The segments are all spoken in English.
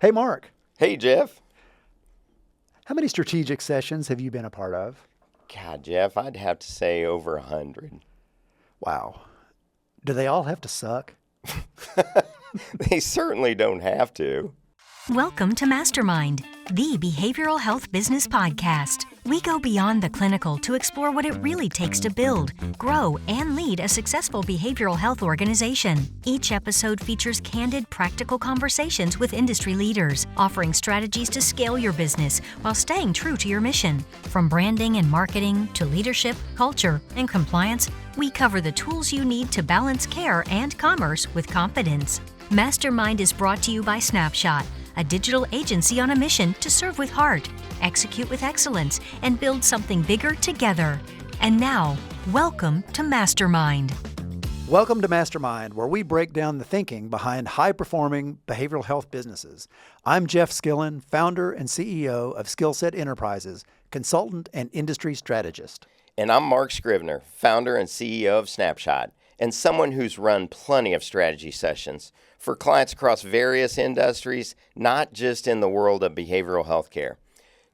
Hey, Mark, Hey, Jeff. how many strategic sessions have you been a part of? God, Jeff, I'd have to say over 100. Wow. Do they all have to suck? They certainly don't have to. Welcome to MasterMined, the behavioral health business podcast. We go beyond the clinical to explore what it really takes to build, grow, and lead a successful behavioral health organization. Each episode features candid, practical conversations with industry leaders, offering strategies to scale your business while staying true to your mission. From branding and marketing to leadership, culture, and compliance, we cover the tools you need to balance care and commerce with confidence. MasterMined is brought to you by Snapshot, a digital agency on a mission to serve with heart, execute with excellence, and build something bigger together. And now, welcome to MasterMined. Welcome to MasterMind, where we break down the thinking behind high-performing behavioral health businesses. I'm Jeff Skillen, founder and CEO of Skillset Enterprises, consultant and industry strategist. And I'm Mark Scrivner, founder and CEO of Snapshot, and someone who's run plenty of strategy sessions for clients across various industries, not just in the world of behavioral health care.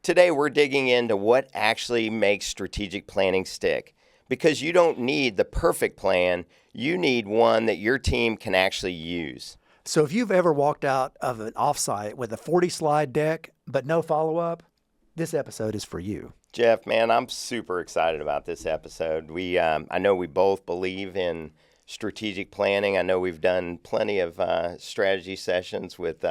Today, we're digging into what actually makes strategic planning stick. Because you don't need the perfect plan, you need one that your team can actually use. So if you've ever walked out of an offsite with a 40-slide deck but no follow-up, this episode is for you. Jeff, man, I'm super excited about this episode. I know we both believe in strategic planning. I know we've done plenty of strategy sessions with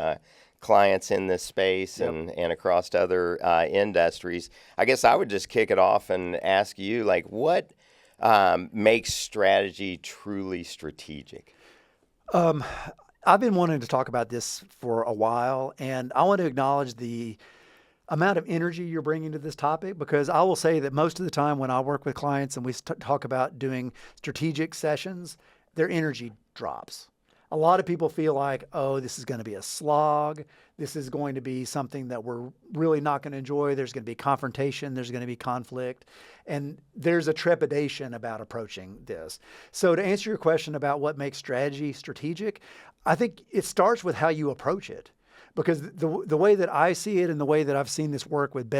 clients in this space and across other industries. I guess I would just kick it off and ask you, like, what makes strategy truly strategic? I've been wanting to talk about this for a while, and I want to acknowledge the amount of energy you're bringing to this topic, because I will say that most of the time when I work with clients and we talk about doing strategic sessions, their energy drops. A lot of people feel like, oh, this is going to be a slog. This is going to be something that we're really not going to enjoy. There's going to be confrontation. There's going to be conflict. And there's a trepidation about approaching this. So to answer your question about what makes strategy strategic, I think it starts with how you approach it. Because the way that I see it and the way that I've seen this work with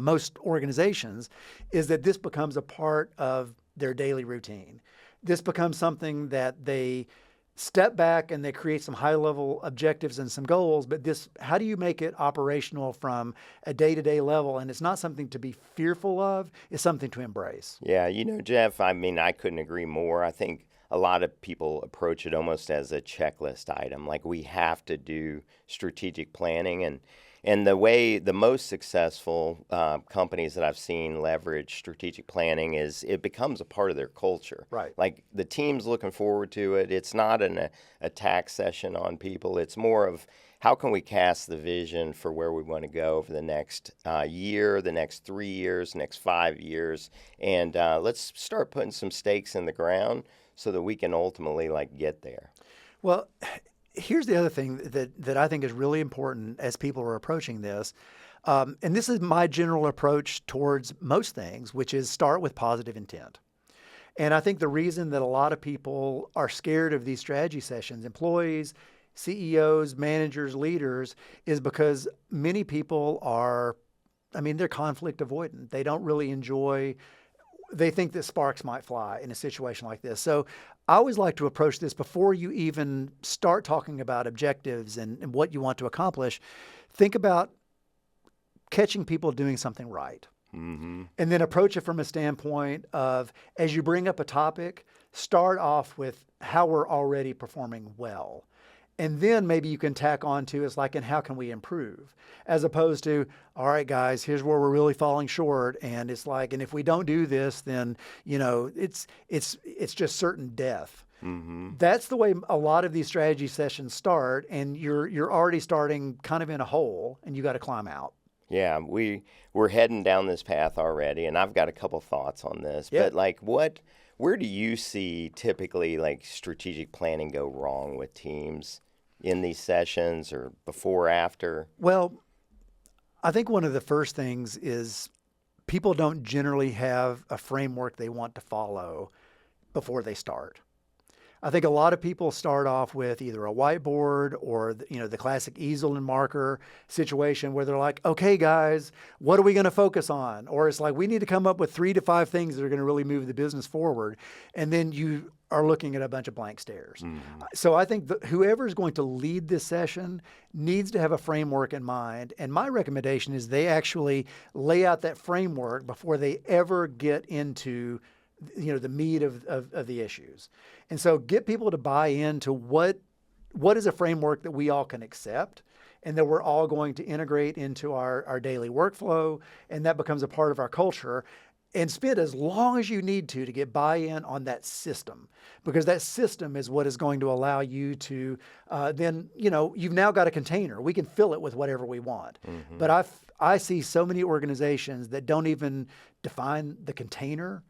most organizations is that this becomes a part of their daily routine. This becomes something that they step back and they create some high-level objectives and some goals, but how do you make it operational from a day-to-day level? And it's not something to be fearful of, it's something to embrace. Yeah, Jeff, I couldn't agree more. I think a lot of people approach it almost as a checklist item, like we have to do strategic planning. And the most successful companies that I've seen leverage strategic planning is it becomes a part of their culture. Right. Like the team's looking forward to it. It's not an attack session on people. It's more of how can we cast the vision for where we want to go for the next year, the next 3 years, next 5 years. And let's start putting some stakes in the ground so that we can ultimately get there. Well, here's the other thing that I think is really important as people are approaching this. And this is my general approach towards most things, which is start with positive intent. And I think the reason that a lot of people are scared of these strategy sessions, employees, CEOs, managers, leaders, is because many people they're conflict avoidant. They don't really enjoy. They think that sparks might fly in a situation like this. So I always like to approach this before you even start talking about objectives and what you want to accomplish. Think about catching people doing something right. Mm-hmm. And then approach it from a standpoint of, as you bring up a topic, start off with how we're already performing well. And then maybe you can tack on to and how can we improve? As opposed to, all right, guys, here's where we're really falling short. And it's and if we don't do this, then, it's just certain death. Mm-hmm. That's the way a lot of these strategy sessions start. And you're already starting kind of in a hole and you got to climb out. Yeah, we're heading down this path already. And I've got a couple thoughts on this. Yeah. But where do you see typically strategic planning go wrong with teams in these sessions or before, after? Well, I think one of the first things is people don't generally have a framework they want to follow before they start. I think a lot of people start off with either a whiteboard or the classic easel and marker situation where they're like, okay, guys, what are we going to focus on? Or it's like, we need to come up with 3 to 5 things that are going to really move the business forward. And then you are looking at a bunch of blank stares. Mm-hmm. So I think whoever is going to lead this session needs to have a framework in mind. And my recommendation is they actually lay out that framework before they ever get into the meat of the issues. And so get people to buy into what is a framework that we all can accept and that we're all going to integrate into our daily workflow, and that becomes a part of our culture. And spend as long as you need to get buy-in on that system, because that system is what is going to allow you to then, you've now got a container. We can fill it with whatever we want. Mm-hmm. But I see so many organizations that don't even define the container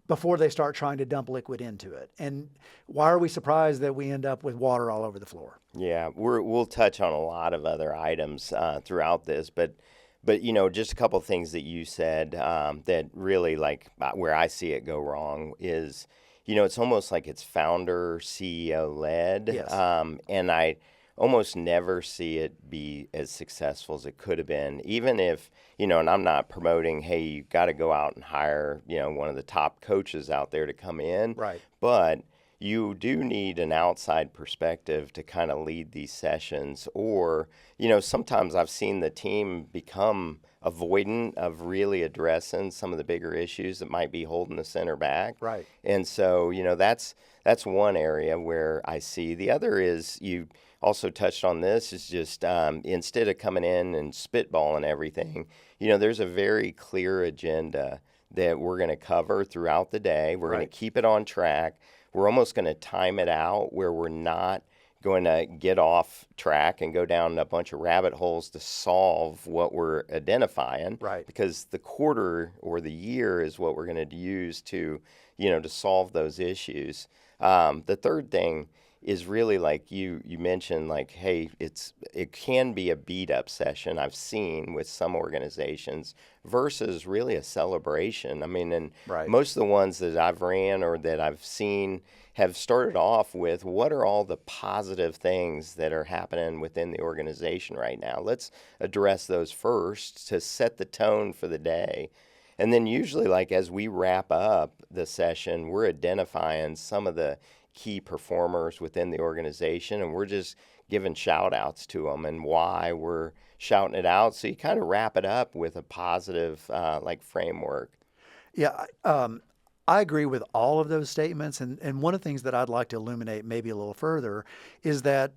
before they start trying to dump liquid into it. And why are we surprised that we end up with water all over the floor? Yeah, we'll touch on a lot of other items throughout this, but just a couple of things that you said that really, like, where I see it go wrong is, it's almost like it's founder, CEO led. Yes. And I almost never see it be as successful as it could have been, even if, and I'm not promoting, hey, you got to go out and hire, one of the top coaches out there to come in. Right. But you do need an outside perspective to kind of lead these sessions. Or, sometimes I've seen the team become avoidant of really addressing some of the bigger issues that might be holding the center back. Right. And so, that's one area where I see. The other is, you also touched on this, is just instead of coming in and spitballing everything, there's a very clear agenda that we're going to cover throughout the day. We're going to keep it on track. We're almost going to time it out where we're not going to get off track and go down a bunch of rabbit holes to solve what we're identifying. Right. Because the quarter or the year is what we're going to use to, to solve those issues. The third thing is really, like you mentioned, like, hey, it can be a beat up session I've seen with some organizations versus really a celebration. I mean, and most of the ones that I've ran or that I've seen have started off with, what are all the positive things that are happening within the organization right now? Let's address those first to set the tone for the day. And then usually, like, as we wrap up the session, we're identifying some of the key performers within the organization, and we're just giving shout outs to them and why we're shouting it out. So you kind of wrap it up with a positive framework. Yeah, I agree with all of those statements. And one of the things that I'd like to illuminate maybe a little further is that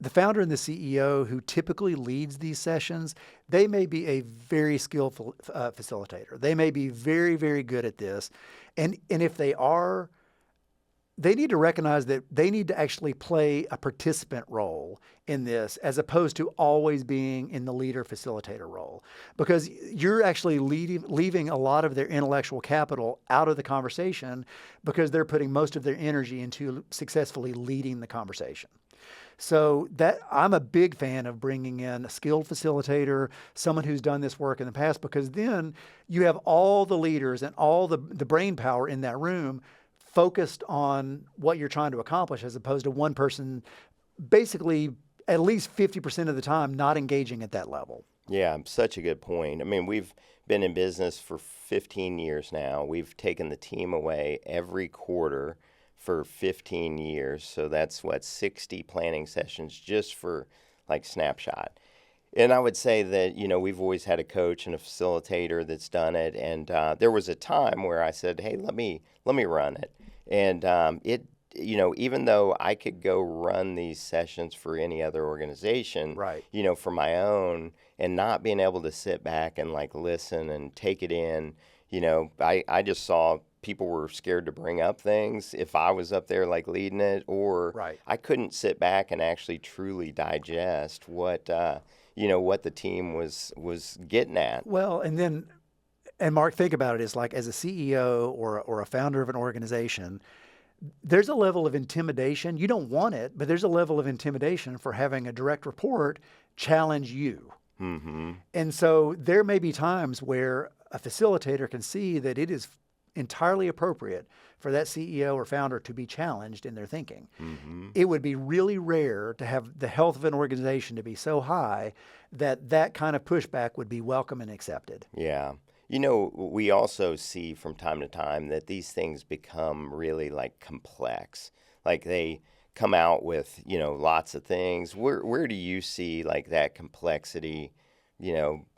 the founder and the CEO who typically leads these sessions, they may be a very skillful facilitator. They may be very, very good at this. And if they are, they need to recognize that they need to actually play a participant role in this as opposed to always being in the leader facilitator role, because you're actually leaving a lot of their intellectual capital out of the conversation because they're putting most of their energy into successfully leading the conversation. So that I'm a big fan of bringing in a skilled facilitator, someone who's done this work in the past, because then you have all the leaders and all the brain power in that room focused on what you're trying to accomplish, as opposed to one person basically at least 50% of the time not engaging at that level. Yeah, such a good point. I mean, we've been in business for 15 years now. We've taken the team away every quarter for 15 years. So that's 60 planning sessions just for like snapshot. And I would say that, we've always had a coach and a facilitator that's done it. And there was a time where I said, hey, let me run it. And even though I could go run these sessions for any other organization, for my own, and not being able to sit back and like listen and take it in, I just saw people were scared to bring up things if I was up there like leading it, or I couldn't sit back and actually truly digest what the team was getting at. Well, and Mark, think about it, is like, as a CEO or a founder of an organization, there's a level of intimidation. You don't want it, but there's a level of intimidation for having a direct report challenge you. Mm-hmm. And so there may be times where a facilitator can see that it is entirely appropriate for that CEO or founder to be challenged in their thinking. Mm-hmm. It would be really rare to have the health of an organization to be so high that that kind of pushback would be welcome and accepted. Yeah. You know, we also see from time to time that these things become really like complex. Like they come out with, lots of things. Where do you see like that complexity,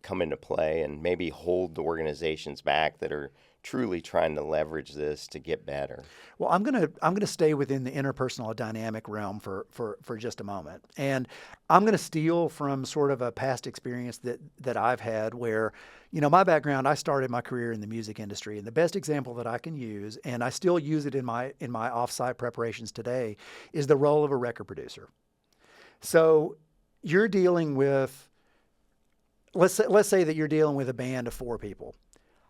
come into play and maybe hold the organizations back that are truly trying to leverage this to get better? Well, I'm gonna stay within the interpersonal dynamic realm for just a moment, and I'm gonna steal from sort of a past experience that I've had where, my background, I started my career in the music industry, and the best example that I can use, and I still use it in my offsite preparations today, is the role of a record producer. So you're dealing with, let's say that you're dealing with a band of 4 people,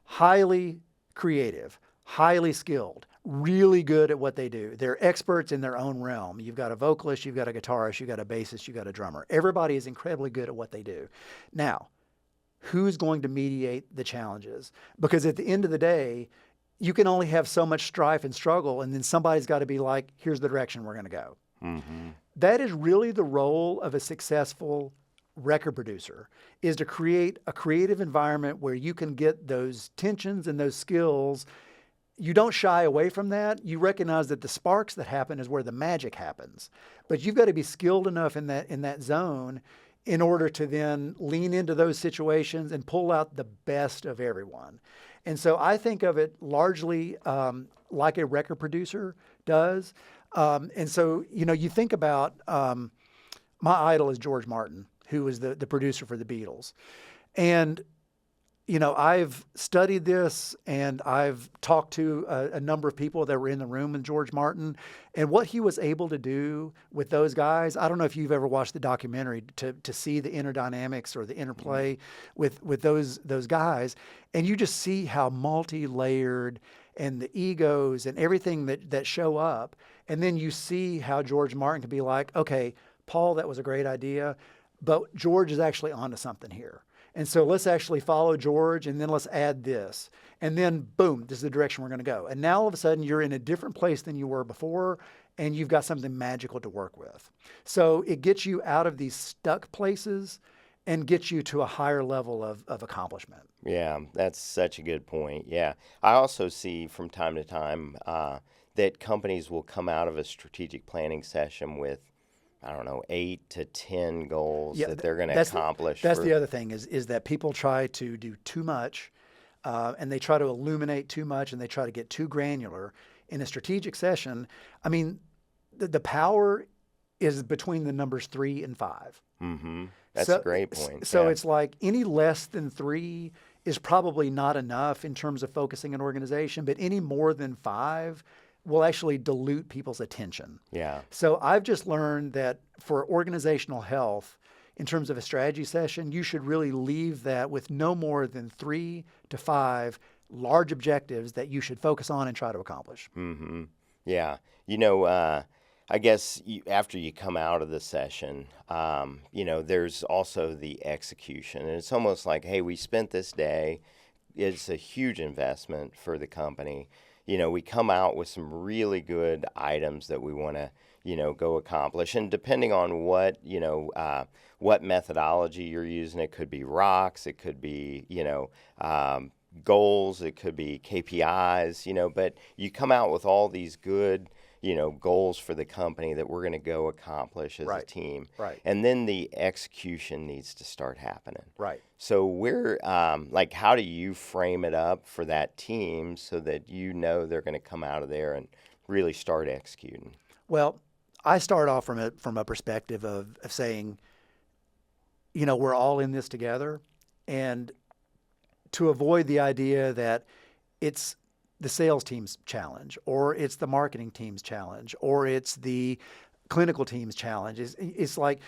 highly creative, highly skilled, really good at what they do. They're experts in their own realm. You've got a vocalist, you've got a guitarist, you've got a bassist, you've got a drummer. Everybody is incredibly good at what they do. Now, who's going to mediate the challenges? Because at the end of the day, you can only have so much strife and struggle, and then somebody's got to be like, here's the direction we're going to go. Mm-hmm. That is really the role of a successful record producer, is to create a creative environment where you can get those tensions and those skills. You don't shy away from that. You recognize that the sparks that happen is where the magic happens. But you've got to be skilled enough in that zone in order to then lean into those situations and pull out the best of everyone. And so I think of it largely like a record producer does. And so, you think about my idol is George Martin, who was the producer for the Beatles. And, I've studied this and I've talked to a number of people that were in the room with George Martin, and what he was able to do with those guys. I don't know if you've ever watched the documentary to see the inner dynamics or the interplay with those guys. And you just see how multi-layered and the egos and everything that show up. And then you see how George Martin can be like, okay, Paul, that was a great idea, but George is actually onto something here. And so let's actually follow George, and then let's add this. And then, boom, this is the direction we're going to go. And now all of a sudden, you're in a different place than you were before, and you've got something magical to work with. So it gets you out of these stuck places and gets you to a higher level of accomplishment. Yeah, that's such a good point. Yeah. I also see from time to time that companies will come out of a strategic planning session with, 8 to 10 goals that they're going to accomplish. That's the other thing is that people try to do too much, and they try to illuminate too much, and they try to get too granular. In a strategic session, the power is between the numbers 3 and 5. Mm-hmm. That's a great point. So it's like any less than 3 is probably not enough in terms of focusing an organization, but any more than 5 will actually dilute people's attention. Yeah. So I've just learned that for organizational health, in terms of a strategy session, you should really leave that with no more than 3 to 5 large objectives that you should focus on and try to accomplish. Mm-hmm. Yeah. I guess after you come out of the session, there's also the execution. And it's almost like, hey, we spent this day. It's a huge investment for the company. We come out with some really good items that we want to, go accomplish. And depending on what methodology you're using, it could be rocks, it could be, goals, it could be KPIs, but you come out with all these good, goals for the company that we're going to go accomplish as a team. Right. And then the execution needs to start happening. Right. So how do you frame it up for that team so that they're going to come out of there and really start executing? Well, I start off from a perspective of saying, we're all in this together, and to avoid the idea that it's the sales team's challenge, or it's the marketing team's challenge, or it's the clinical team's challenge. It's like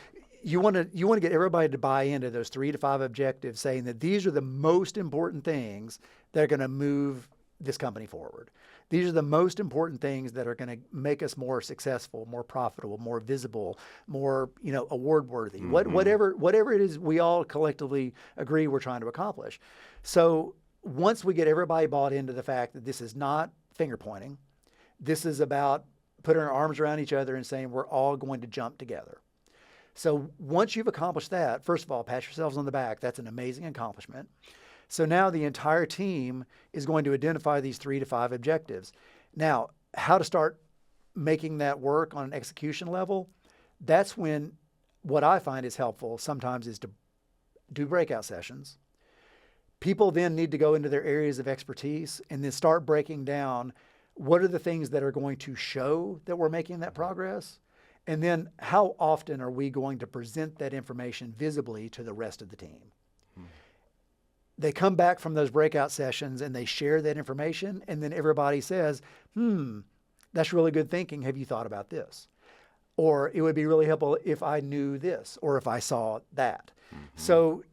you want to get everybody to buy into those 3 to 5 objectives, saying that these are the most important things that are going to move this company forward. These are the most important things that are going to make us more successful, more profitable, more visible, more award worthy. Mm-hmm. Whatever it is, we all collectively agree we're trying to accomplish. So once we get everybody bought into the fact that this is not finger pointing, this is about putting our arms around each other and saying we're all going to jump together. So once you've accomplished that, first of all, pat yourselves on the back. That's an amazing accomplishment. So now the entire team is going to identify these 3 to 5 objectives. Now, how to start making that work on an execution level, that's when what I find is helpful sometimes is to do breakout sessions. People then need to go into their areas of expertise and then start breaking down what are the things that are going to show that we're making that progress, and then how often are we going to present that information visibly to the rest of the team. They come back from those breakout sessions and they share that information, and then everybody says, that's really good thinking. Have you thought about this? Or it would be really helpful if I knew this or if I saw that. So,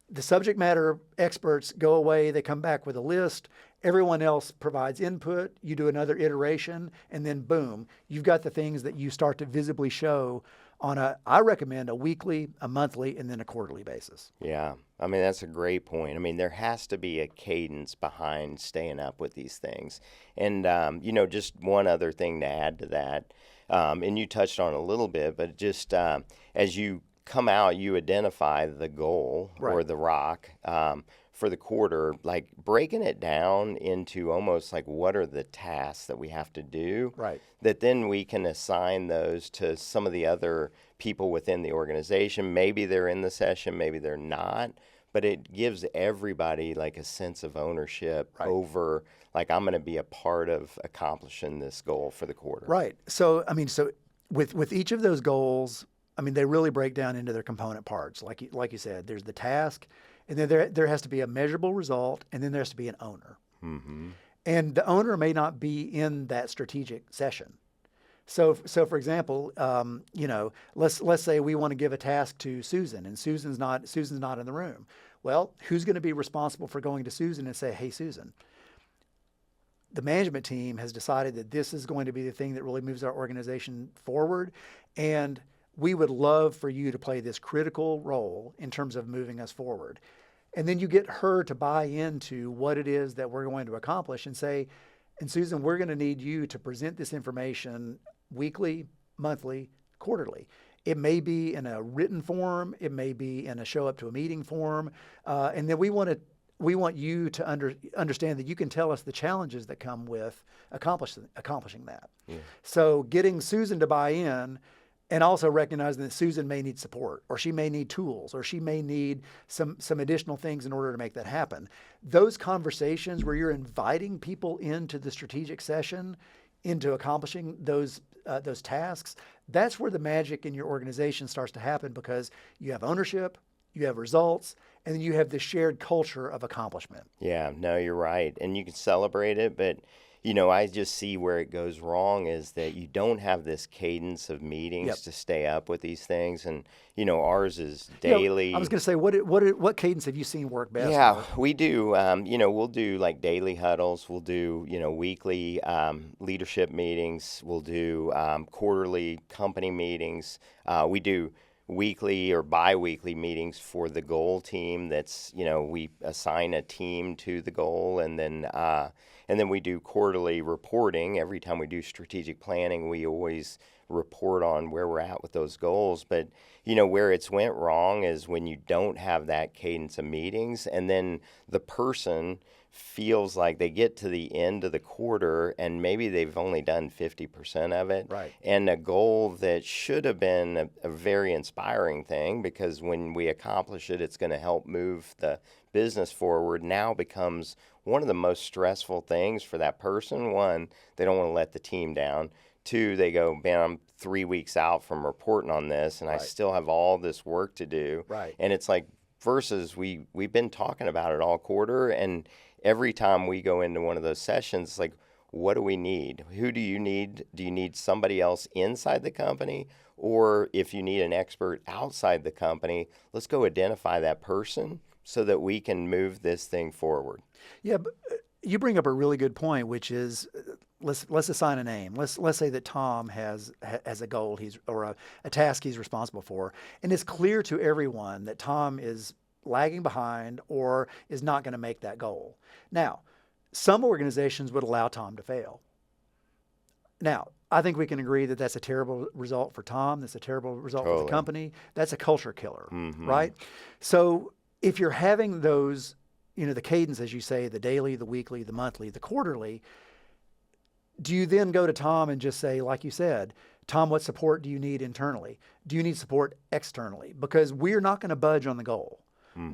the subject matter experts go away, they come back with a list, everyone else provides input, you do another iteration, and then boom, you've got the things that you start to visibly show on I recommend a weekly, a monthly, and then a quarterly basis. Yeah. I mean, that's a great point. I mean, there has to be a cadence behind staying up with these things. And, just one other thing to add to that, and you touched on it a little bit, but just as you come out, you identify the goal or the rock for the quarter, like breaking it down into almost like what are the tasks that we have to do, that then we can assign those to some of the other people within the organization. Maybe they're in the session, maybe they're not, but it gives everybody like a sense of ownership over, like, I'm going to be a part of accomplishing this goal for the quarter. Right. So, with each of those goals, they really break down into their component parts. Like you said, there's the task, and then there has to be a measurable result, and then there has to be an owner. And the owner may not be in that strategic session. So for example, let's say we want to give a task to Susan, and Susan's not in the room. Well, who's going to be responsible for going to Susan and say, "Hey, Susan, the management team has decided that this is going to be the thing that really moves our organization forward, and we would love for you to play this critical role in terms of moving us forward." And then you get her to buy into what it is that we're going to accomplish and say, "And Susan, we're going to need you to present this information weekly, monthly, quarterly." It may be in a written form. It may be in a show up to a meeting form. And then we want you to understand that you can tell us the challenges that come with accomplishing that. So getting Susan to buy in, and also recognizing that Susan may need support, or she may need tools, or she may need some additional things in order to make that happen. Those conversations where you're inviting people into the strategic session, into accomplishing those tasks, that's where the magic in your organization starts to happen, because you have ownership, you have results, and then you have this shared culture of accomplishment. Yeah, no, you're right. And you can celebrate it, but I just see where it goes wrong is that you don't have this cadence of meetings to stay up with these things. And, ours is daily. I was going to say, what cadence have you seen work best? Yeah, we do. We'll do like daily huddles. We'll do, weekly leadership meetings. We'll do quarterly company meetings. We do weekly or bi-weekly meetings for the goal team. That's, we assign a team to the goal, and then we do quarterly reporting. Every time we do strategic planning, we always report on where we're at with those goals. But, where it's went wrong is when you don't have that cadence of meetings, and then the person feels like they get to the end of the quarter and maybe they've only done 50% of it. And a goal that should have been a very inspiring thing, because when we accomplish it, it's going to help move the business forward, now becomes one of the most stressful things for that person. One, they don't want to let the team down. Two, they go, man, I'm 3 weeks out from reporting on this, and I still have all this work to do. And it's like, versus we've been talking about it all quarter, and every time we go into one of those sessions, it's like, what do we need? Who do you need? Do you need somebody else inside the company? Or if you need an expert outside the company, let's go identify that person so that we can move this thing forward. Yeah, but you bring up a really good point, which is let's assign a name. Let's say that Tom has a goal or a task he's responsible for, and it's clear to everyone that Tom is lagging behind or is not going to make that goal. Now, some organizations would allow Tom to fail. Now, I think we can agree that that's a terrible result for Tom. That's a terrible result for the company. That's a culture killer, right? So if you're having those, the cadence, as you say, the daily, the weekly, the monthly, the quarterly, do you then go to Tom and just say, like you said, Tom, what support do you need internally? Do you need support externally? Because we're not going to budge on the goal.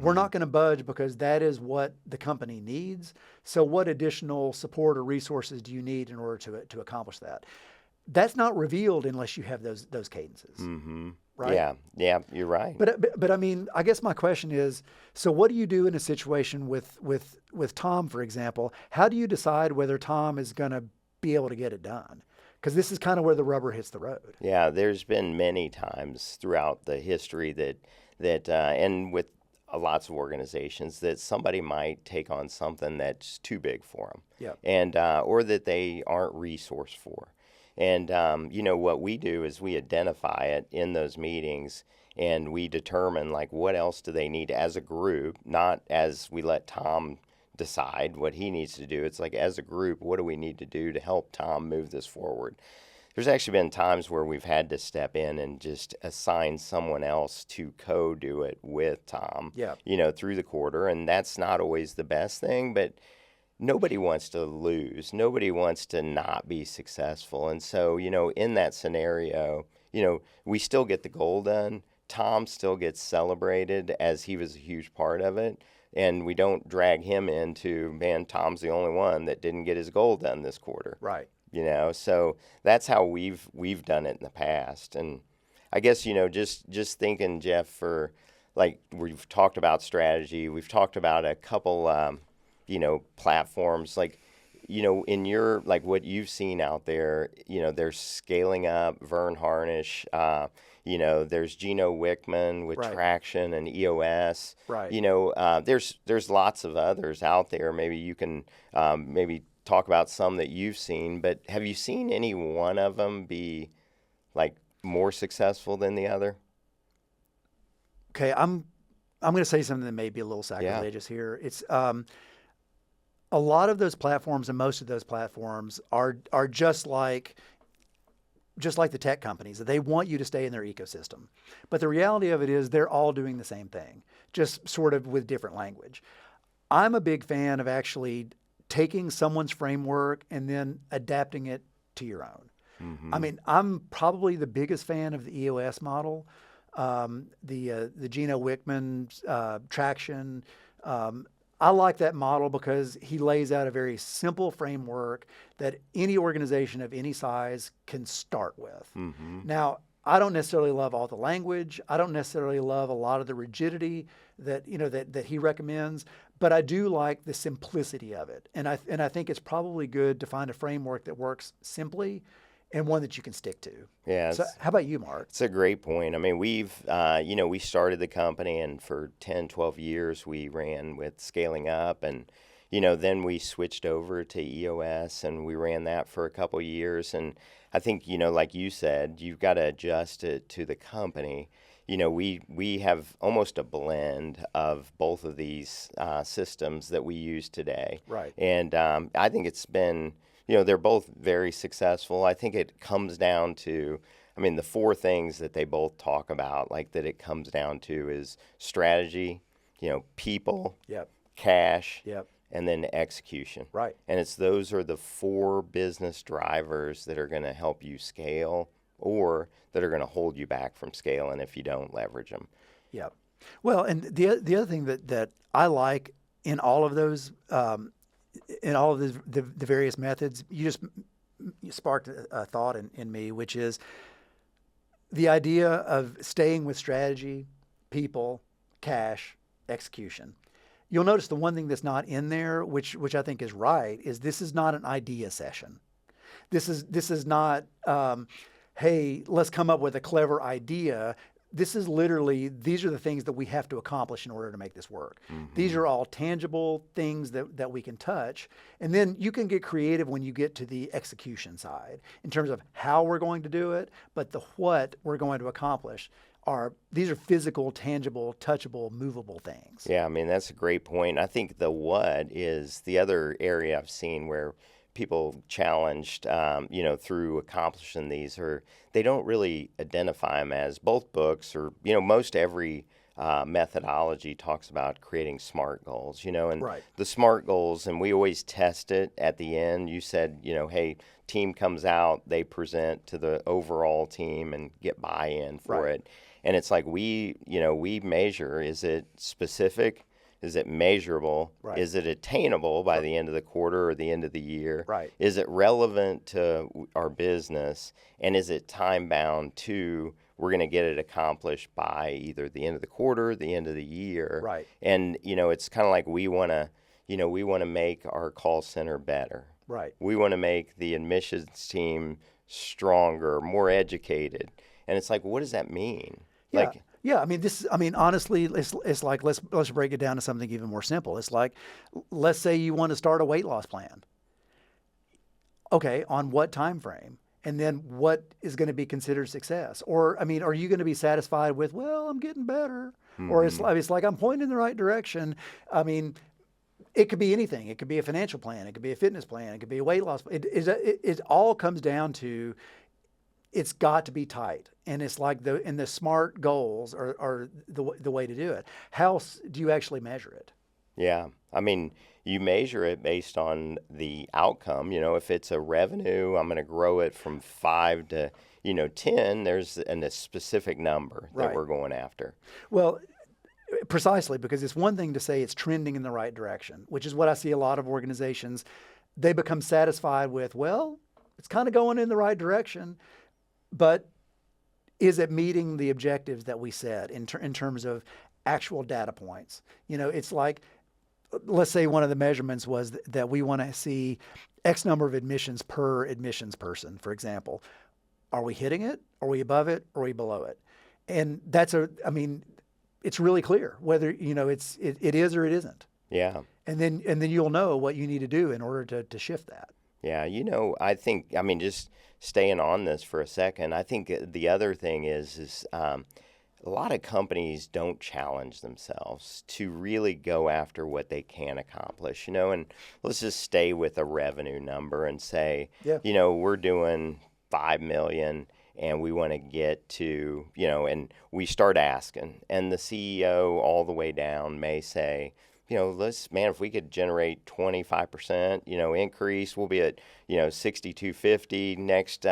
We're not going to budge because that is what the company needs. So what additional support or resources do you need in order to accomplish that? That's not revealed unless you have those cadences, right? Yeah, you're right. But I mean, I guess my question is, so what do you do in a situation with Tom, for example? How do you decide whether Tom is going to be able to get it done? Because this is kind of where the rubber hits the road. Yeah, there's been many times throughout the history that and with lots of organizations that somebody might take on something that's too big for them, and or that they aren't resourced for. And what we do is we identify it in those meetings, and we determine like what else do they need as a group, not as we let Tom decide what he needs to do. It's like as a group, what do we need to do to help Tom move this forward? There's actually been times where we've had to step in and just assign someone else to co-do it with Tom, through the quarter. And that's not always the best thing, but nobody wants to lose. Nobody wants to not be successful. And so, in that scenario, we still get the goal done. Tom still gets celebrated as he was a huge part of it. And we don't drag him into, man, Tom's the only one that didn't get his goal done this quarter. Right. So that's how we've done it in the past. And I guess, just thinking, Jeff, for like we've talked about strategy, we've talked about a couple, platforms like, in your, like what you've seen out there, there's Scaling Up, Vern Harnish, there's Gino Wickman with Traction and EOS. Right. There's lots of others out there. Maybe you can maybe talk about some that you've seen, but have you seen any one of them be like more successful than the other? Okay, I'm going to say something that may be a little sacrilegious here. It's a lot of those platforms and most of those platforms are just like the tech companies. They want you to stay in their ecosystem. But the reality of it is they're all doing the same thing, just sort of with different language. I'm a big fan of actually taking someone's framework and then adapting it to your own. I mean, I'm probably the biggest fan of the EOS model, the Gino Wickman Traction. I like that model because he lays out a very simple framework that any organization of any size can start with. Now, I don't necessarily love all the language. I don't necessarily love a lot of the rigidity that that he recommends, but I do like the simplicity of it. And I think it's probably good to find a framework that works simply and one that you can stick to. Yeah. So how about you, Mark? It's a great point. I mean, we've, we started the company, and for 10, 12 years we ran with Scaling Up, and, then we switched over to EOS, and we ran that for a couple of years. And I think, like you said, you've got to adjust it to the company. We have almost a blend of both of these systems that we use today. Right. And I think it's been, they're both very successful. I think it comes down to, the four things that they both talk about, like that it comes down to is strategy, people, cash, and then execution. Right. And those are the four business drivers that are going to help you scale or that are going to hold you back from scaling if you don't leverage them. Yeah. Well, and the other thing that I like in all of those, in all of the various methods, you sparked a thought in me, which is the idea of staying with strategy, people, cash, execution. You'll notice the one thing that's not in there, which I think is right, is this is not an idea session. This is not, hey, let's come up with a clever idea. This is literally, these are the things that we have to accomplish in order to make this work. These are all tangible things that we can touch. And then you can get creative when you get to the execution side in terms of how we're going to do it, but the what we're going to accomplish. these are physical, tangible, touchable, movable things. Yeah, I mean, that's a great point. I think the what is the other area I've seen where people challenged, through accomplishing these, or they don't really identify them as both books or, most every methodology talks about creating SMART goals, and Right. the SMART goals, and we always test it at the end. You said, hey, team comes out, they present to the overall team and get buy-in for Right. it. And it's like we measure, is it specific? Is it measurable? Right. Is it attainable by the end of the quarter or the end of the year? Right. Is it relevant to our business? And is it time bound to we're going to get it accomplished by either the end of the quarter, the end of the year? Right. And, it's kind of like we want to make our call center better. Right. We want to make the admissions team stronger, more educated. And it's like, what does that mean? Yeah. Yeah, honestly, it's like let's break it down to something even more simple. It's like, let's say you want to start a weight loss plan. Okay, on what time frame? And then what is going to be considered success? Or, are you going to be satisfied with, well, I'm getting better? Mm-hmm. Or it's like I'm pointing in the right direction. It could be anything. It could be a financial plan. It could be a fitness plan. It could be a weight loss. It all comes down to it's got to be tight. And it's like the SMART goals are the way to do it. How do you actually measure it? Yeah. You measure it based on the outcome. If it's a revenue, I'm going to grow it from 5 to, 10. There's a specific number that Right. we're going after. Well, precisely, because it's one thing to say it's trending in the right direction, which is what I see a lot of organizations. They become satisfied with, well, it's kind of going in the right direction, but is it meeting the objectives that we set in terms of actual data points? It's like, let's say one of the measurements was that we want to see X number of admissions per admissions person, for example. Are we hitting it? Are we above it? Are we below it? And it's really clear whether, it is or it isn't. Yeah. And then you'll know what you need to do in order to shift that. Yeah, I think, just staying on this for a second, I think the other thing is a lot of companies don't challenge themselves to really go after what they can accomplish, and let's just stay with a revenue number and say, Yeah. We're doing 5 million and we want to get to, and we start asking, and the CEO all the way down may say, if we could generate 25%, increase, we'll be at, 6,250 next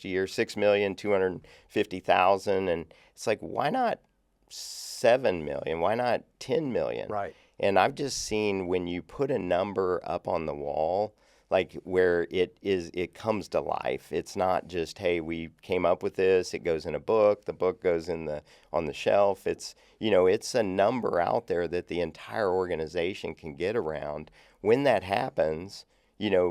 year, 6,250,000. And it's like, why not 7 million? Why not 10 million? Right. And I've just seen when you put a number up on the wall, like where it comes to life. It's not just, hey, we came up with this, it goes in a book, the book goes on the shelf. It's, it's a number out there that the entire organization can get around. When that happens,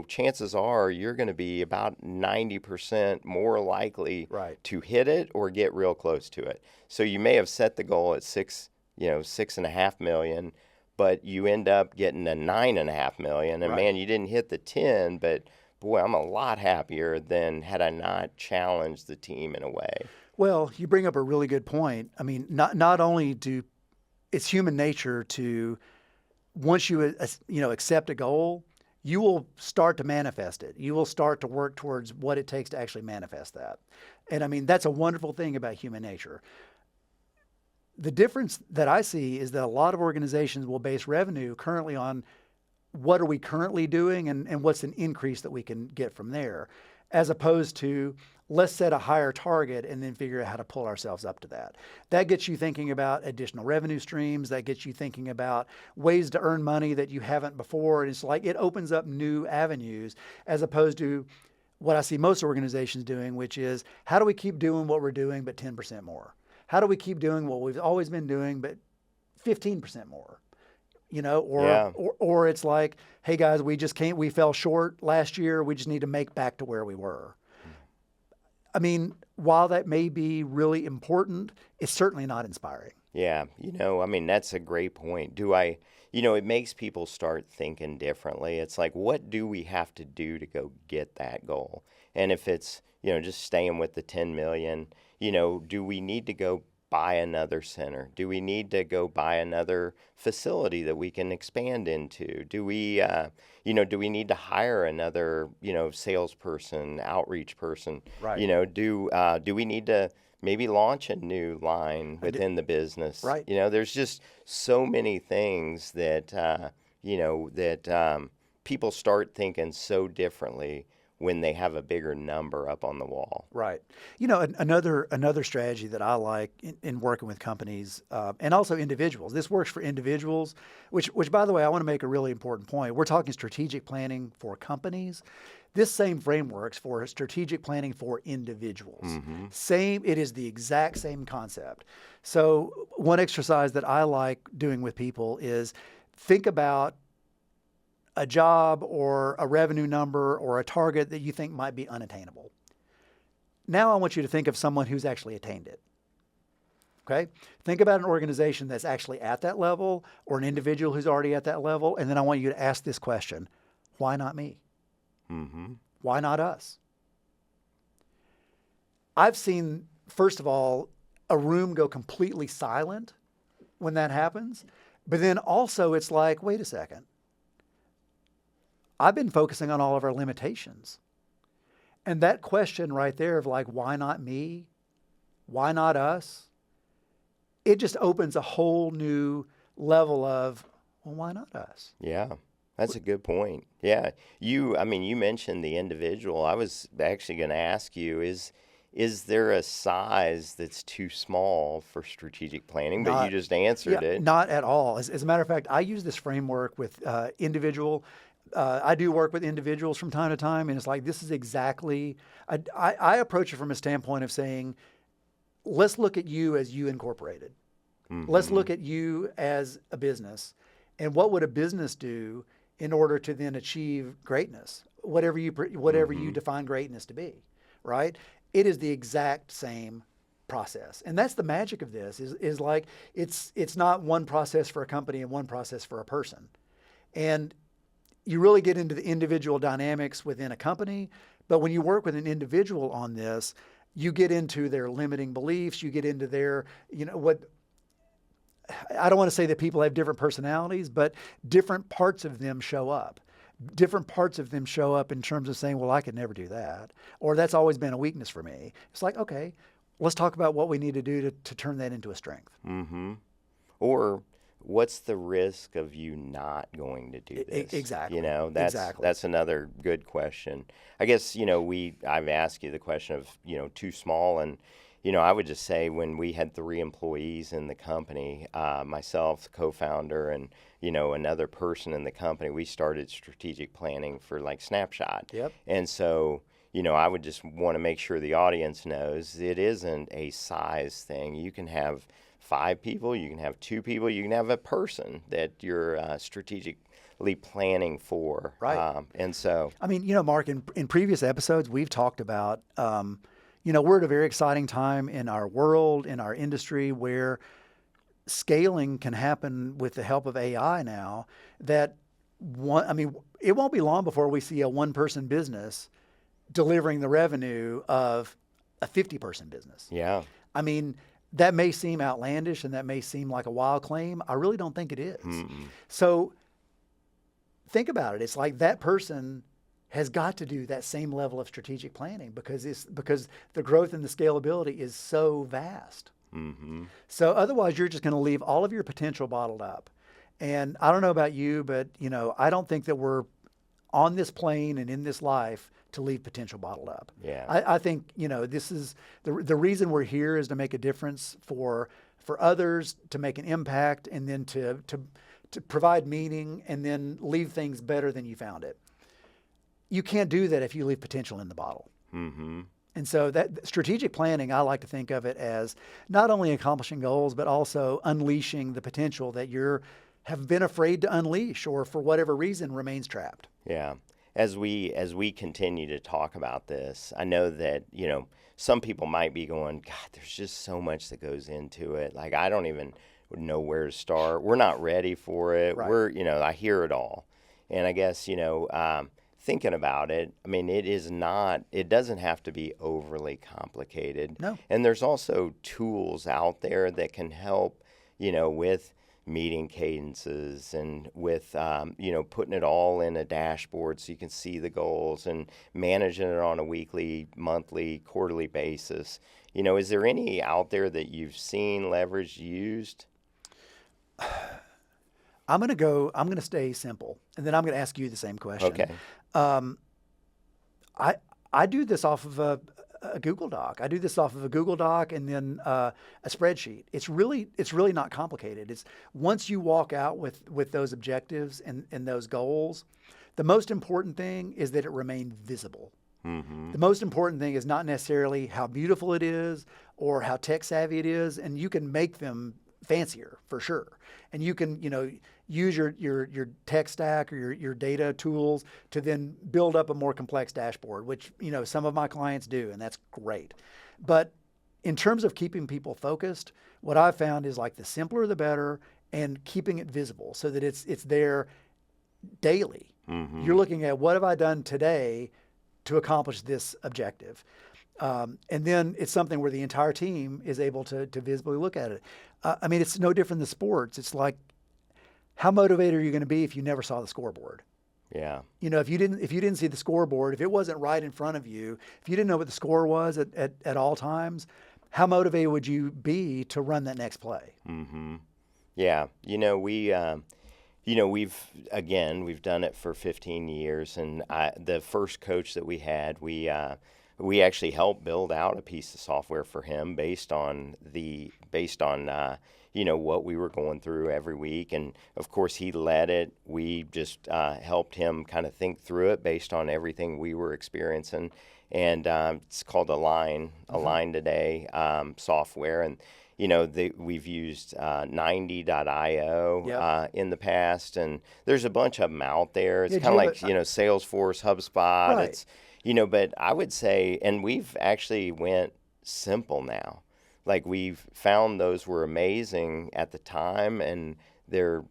chances are you're going to be about 90% more likely Right. to hit it or get real close to it. So you may have set the goal at 6.5 million, but you end up getting a 9.5 million, and Right. man, you didn't hit the 10, but boy, I'm a lot happier than had I not challenged the team in a way. Well, you bring up a really good point. Not only it's human nature to, once you accept a goal, you will start to manifest it. You will start to work towards what it takes to actually manifest that. And that's a wonderful thing about human nature. The difference that I see is that a lot of organizations will base revenue currently on what are we currently doing and what's an increase that we can get from there, as opposed to let's set a higher target and then figure out how to pull ourselves up to that. That gets you thinking about additional revenue streams. That gets you thinking about ways to earn money that you haven't before. And it's like it opens up new avenues as opposed to what I see most organizations doing, which is how do we keep doing what we're doing but 10% more? How do we keep doing what we've always been doing but 15% more? Or it's like, hey guys, we fell short last year. We just need to make back to where we were. While that may be really important, it's certainly not inspiring. Yeah, that's a great point. It makes people start thinking differently. It's like, what do we have to do to go get that goal? And if it's, just staying with the 10 million, do we need to go buy another center? Do we need to go buy another facility that we can expand into? Do we, do we need to hire another, salesperson, outreach person? Right. Do we need to maybe launch a new line within the business? Right. There's just so many things that, people start thinking so differently when they have a bigger number up on the wall. Right. Another strategy that I like in working with companies and also individuals. This works for individuals, which by the way, I want to make a really important point. We're talking strategic planning for companies. This same framework for strategic planning for individuals. Mm-hmm. It is the exact same concept. So one exercise that I like doing with people is think about a job or a revenue number or a target that you think might be unattainable. Now I want you to think of someone who's actually attained it. Okay? Think about an organization that's actually at that level or an individual who's already at that level. And then I want you to ask this question: why not me? Mm-hmm. Why not us? I've seen, first of all, a room go completely silent when that happens. But then also it's like, wait a second. I've been focusing on all of our limitations. And that question right there of like, why not me? Why not us? It just opens a whole new level of, well, why not us? Yeah, that's a good point. Yeah. You mentioned the individual. I was actually going to ask you, is there a size that's too small for strategic planning? But you just answered it. Not at all. As a matter of fact, I use this framework with individual. I do work with individuals from time to time, and it's like, this is exactly, I approach it from a standpoint of saying, let's look at you as you incorporated. Mm-hmm. Let's look at you as a business, and what would a business do in order to then achieve greatness, whatever you define greatness to be, right? It is the exact same process. And that's the magic of this is like, it's not one process for a company and one process for a person. And you really get into the individual dynamics within a company, but when you work with an individual on this, you get into their limiting beliefs, you get into their, I don't want to say that people have different personalities, but different parts of them show up. Different parts of them show up in terms of saying, well, I could never do that, or that's always been a weakness for me. It's like, okay, let's talk about what we need to do to turn that into a strength. Mm-hmm. Or what's the risk of you not going to do this? Exactly. That's another good question. I guess, I've asked you the question of, too small. And, I would just say when we had 3 employees in the company, myself, the co-founder, and, another person in the company, we started strategic planning for like Snapshot. Yep. And so, I would just want to make sure the audience knows it isn't a size thing. You can have 5 people, you can have 2 people, you can have a person that you're strategically planning for. Right. And so, Mark, in previous episodes, we've talked about, we're at a very exciting time in our world, in our industry, where scaling can happen with the help of AI now. It won't be long before we see a 1-person business delivering the revenue of a 50-person business. Yeah. That may seem outlandish and that may seem like a wild claim. I really don't think it is. Mm-mm. So think about it. It's like that person has got to do that same level of strategic planning because the growth and the scalability is so vast. Mm-hmm. So otherwise, you're just going to leave all of your potential bottled up. And I don't know about you, but I don't think that we're on this plane and in this life to leave potential bottled up. Yeah. I think, this is the reason we're here is to make a difference for others, to make an impact, and then to provide meaning, and then leave things better than you found it. You can't do that if you leave potential in the bottle. Mm-hmm. And so that strategic planning, I like to think of it as not only accomplishing goals, but also unleashing the potential that have been afraid to unleash, or for whatever reason remains trapped. Yeah. As we continue to talk about this, I know that, some people might be going, God, there's just so much that goes into it. Like, I don't even know where to start. We're not ready for it. Right. I hear it all. And I guess, thinking about it, I mean, it doesn't have to be overly complicated. No. And there's also tools out there that can help, with meeting cadences and with, putting it all in a dashboard so you can see the goals and managing it on a weekly, monthly, quarterly basis. Is there any out there that you've seen, leveraged, used? I'm going to stay simple, and then I'm going to ask you the same question. Okay. I do this off of a Google Doc. I do this off of a Google Doc and then a spreadsheet. It's really not complicated. It's once you walk out with those objectives and those goals, the most important thing is that it remain visible. Mm-hmm. The most important thing is not necessarily how beautiful it is or how tech savvy it is, and you can make them fancier for sure. And you can, use your tech stack or your data tools to then build up a more complex dashboard, which, some of my clients do, and that's great. But in terms of keeping people focused, what I've found is like the simpler the better, and keeping it visible so that it's there daily. Mm-hmm. You're looking at what have I done today to accomplish this objective. And then it's something where the entire team is able to visibly look at it. It's no different than sports. It's like, how motivated are you going to be if you never saw the scoreboard? Yeah. If you didn't see the scoreboard, if it wasn't right in front of you, if you didn't know what the score was at all times, how motivated would you be to run that next play? Mm-hmm. Yeah. We've done it for 15 years, and the first coach that we had, we actually helped build out a piece of software for him based on what we were going through every week. And of course he led it. We just helped him kind of think through it based on everything we were experiencing. And it's called Align today software. And we've used 90.io Yep. in the past, and there's a bunch of them out there. It's Yeah, kind of like Jim, Salesforce, HubSpot. Right. It's but I would say, and we've actually went simple now. Like, we've found those were amazing at the time, and they're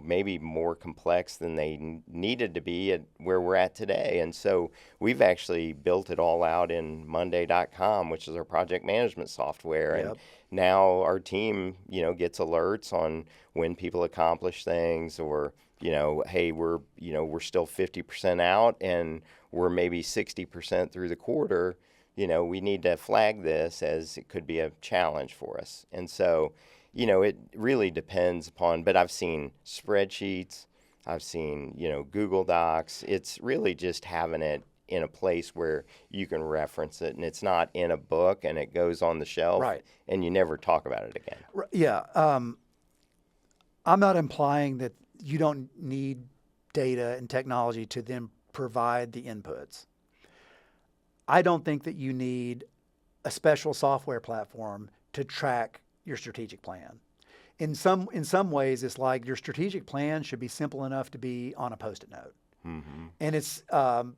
maybe more complex than they needed to be at where we're at today. And so we've actually built it all out in Monday.com, which is our project management software. Yep. And now our team, gets alerts on when people accomplish things, or hey, we're still 50% out and we're maybe 60% through the quarter. We need to flag this as it could be a challenge for us. And so, it really depends upon, but I've seen spreadsheets, I've seen, Google Docs. It's really just having it in a place where you can reference it, and it's not in a book and it goes on the shelf, Right. and you never talk about it again. Yeah. I'm not implying that you don't need data and technology to then provide the inputs. I don't think that you need a special software platform to track your strategic plan. In some ways, it's like your strategic plan should be simple enough to be on a Post-it note. Mm-hmm. And it's, don't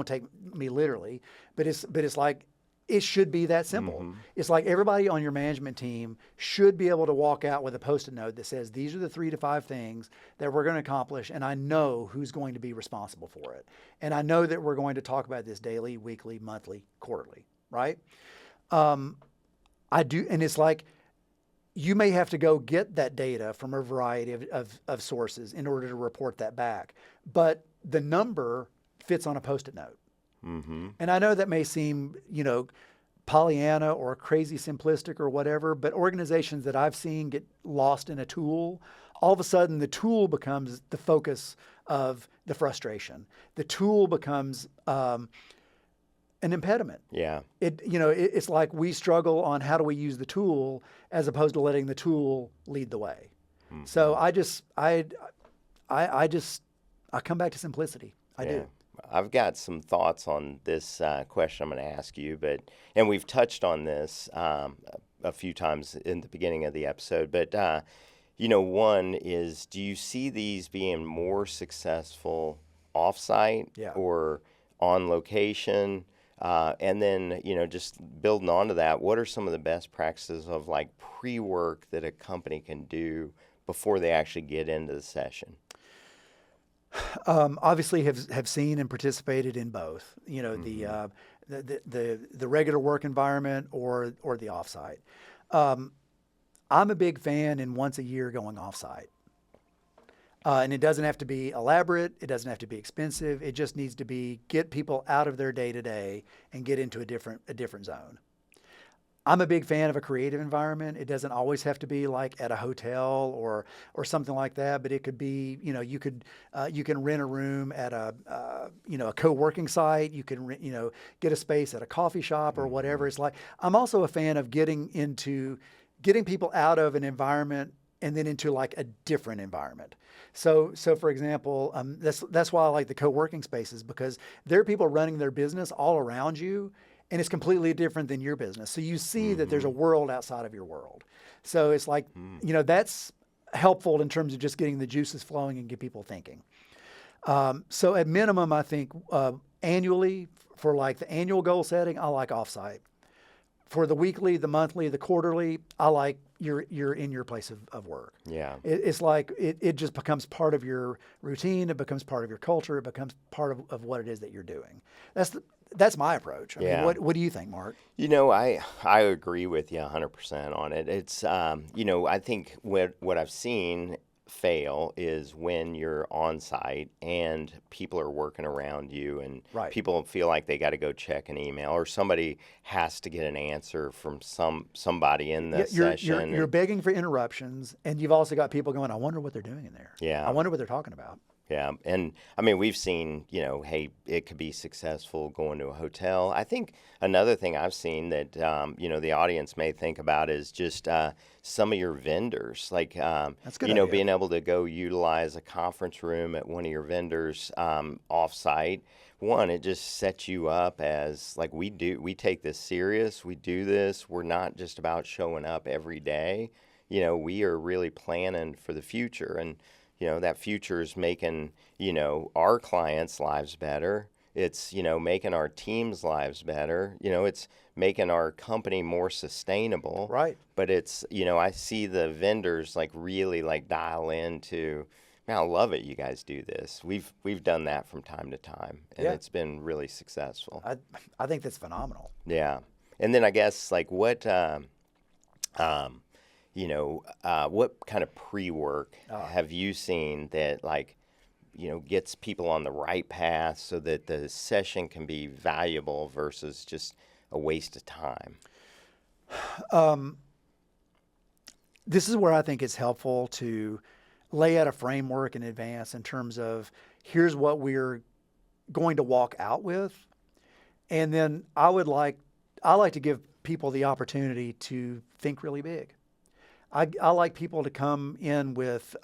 take me literally, but it's like, it should be that simple. Mm-hmm. It's like everybody on your management team should be able to walk out with a Post-it note that says, these are the 3 to 5 things that we're going to accomplish, and I know who's going to be responsible for it. And I know that we're going to talk about this daily, weekly, monthly, quarterly, right? I do, and it's like, you may have to go get that data from a variety of sources in order to report that back. But the number fits on a Post-it note. Mm-hmm. And I know that may seem, Pollyanna or crazy simplistic or whatever, but organizations that I've seen get lost in a tool, all of a sudden the tool becomes the focus of the frustration. The tool becomes an impediment. Yeah. It's like we struggle on how do we use the tool as opposed to letting the tool lead the way. Mm-hmm. So I come back to simplicity. I do. I've got some thoughts on this question I'm going to ask you, and we've touched on this a few times in the beginning of the episode, but one is, do you see these being more successful offsite or on location? And then, just building onto that, what are some of the best practices of like pre-work that a company can do before they actually get into the session? Obviously have seen and participated in both. You know, the regular work environment or the offsite. I'm a big fan in once a year going offsite. And it doesn't have to be elaborate. It doesn't have to be expensive. It just needs to be get people out of their day to day and get into a different zone. I'm a big fan of a creative environment. It doesn't always have to be like at a hotel or something like that, but it could be, you know, you can rent a room at a a co-working site. You can get a space at a coffee shop or whatever. It's like I'm also a fan of getting people out of an environment and then into like a different environment. So for example, that's why I like the co-working spaces, because there are people running their business all around you, and it's completely different than your business. So you see that there's a world outside of your world. So it's like, that's helpful in terms of just getting the juices flowing and get people thinking. So at minimum, I think annually, for like the annual goal setting, I like offsite. For the weekly, the monthly, the quarterly, I like you're in your place of work. Yeah. It's like it just becomes part of your routine. It becomes part of your culture. It becomes part of what it is that you're doing. That's my approach. I mean, what do you think, Mark? You know, I agree with you 100% on it. It's I think what I've seen fail is when you're on site and people are working around you and people feel like they got to go check an email, or somebody has to get an answer from somebody in the session. You're begging for interruptions, and you've also got people going, I wonder what they're doing in there. Yeah. I wonder what they're talking about. Yeah. And I mean, we've seen, hey, it could be successful going to a hotel. I think another thing I've seen that, the audience may think about is just some of your vendors, like, That's a good idea. being able to go utilize a conference room at one of your vendors offsite. One, it just sets you up as like we take this serious. We do this. We're not just about showing up every day. We are really planning for the future. And that future is making, our clients' lives better. It's, making our team's lives better. It's making our company more sustainable. Right. But it's, I see the vendors like really like dial into, man, I love it. You guys do this. We've done that from time to time, and it's been really successful. I think that's phenomenal. Yeah. And then I guess like what kind of pre-work have you seen that like, gets people on the right path so that the session can be valuable versus just a waste of time? This is where I think it's helpful to lay out a framework in advance in terms of here's what we're going to walk out with. And then I like to give people the opportunity to think really big. I like people to come in with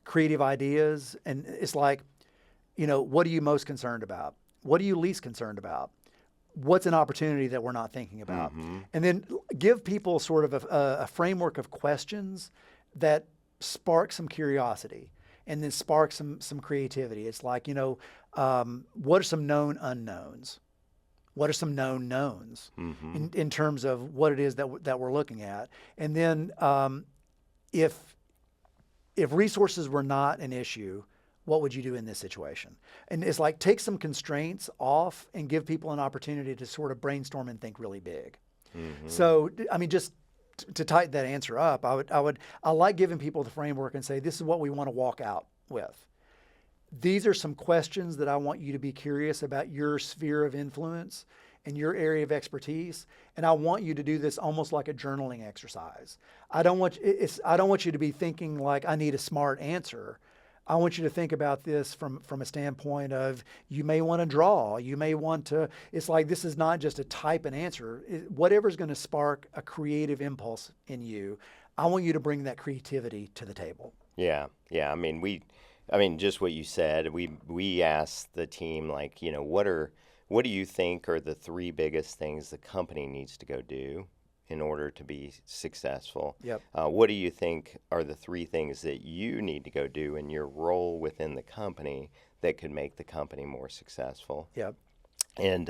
creative ideas, and it's like, what are you most concerned about? What are you least concerned about? What's an opportunity that we're not thinking about? And then give people sort of a framework of questions that spark some curiosity and then spark some creativity. It's like, what are some known unknowns? What are some known knowns in terms of what it is that we're looking at? And then if resources were not an issue, what would you do in this situation? And it's like take some constraints off and give people an opportunity to sort of brainstorm and think really big. So, I mean, just to tighten that answer up, I like giving people the framework and say, this is what we want to walk out with. These are some questions that I want you to be curious about your sphere of influence and your area of expertise. And I want you to do this almost like a journaling exercise. I don't want you to be thinking like I need a smart answer. I want you to think about this from a standpoint of you may want to draw. You may want to, it's like this is not just a type and answer. Whatever's going to spark a creative impulse in you, I want you to bring that creativity to the table. Yeah. I mean, just what you said, we asked the team, like, what do you think are the three biggest things the company needs to go do in order to be successful? Yep. What do you think are the three things that you need to go do in your role within the company that could make the company more successful? Yep. And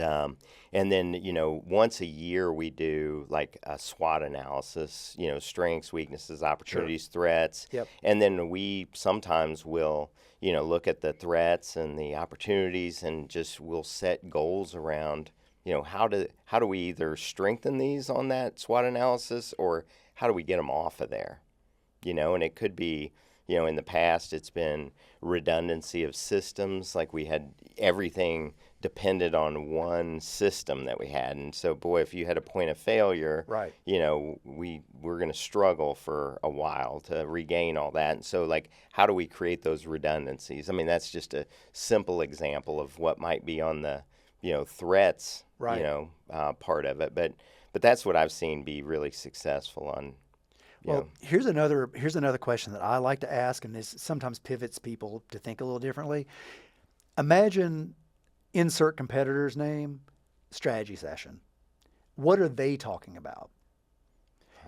then, once a year we do like a SWOT analysis, strengths, weaknesses, opportunities, threats. Yep. And then we sometimes will, look at the threats and the opportunities and just we'll set goals around, how do we either strengthen these on that SWOT analysis or how do we get them off of there? And it could be, in the past it's been redundancy of systems, like we had everything depended on one system that we had. And so, boy, if you had a point of failure, Right. we're going to struggle for a while to regain all that. And so, like, how do we create those redundancies? I mean, that's just a simple example of what might be on the, threats, Right. part of it. But that's what I've seen be really successful on. Well, here's another question that I like to ask, and this sometimes pivots people to think a little differently. Imagine insert competitor's name, strategy session. What are they talking about?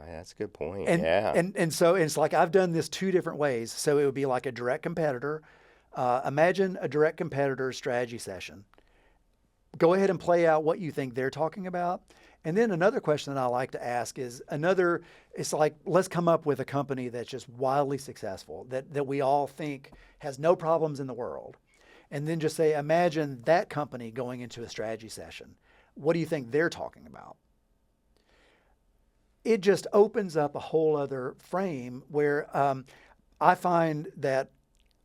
That's a good point. And, yeah. And so it's like I've done this two different ways. So it would be like a direct competitor. Imagine a direct competitor strategy session. Go ahead and play out what you think they're talking about. And then another question that I like to ask is it's like, let's come up with a company that's just wildly successful, that we all think has no problems in the world. And then just say, imagine that company going into a strategy session. What do you think they're talking about? It just opens up a whole other frame where I find that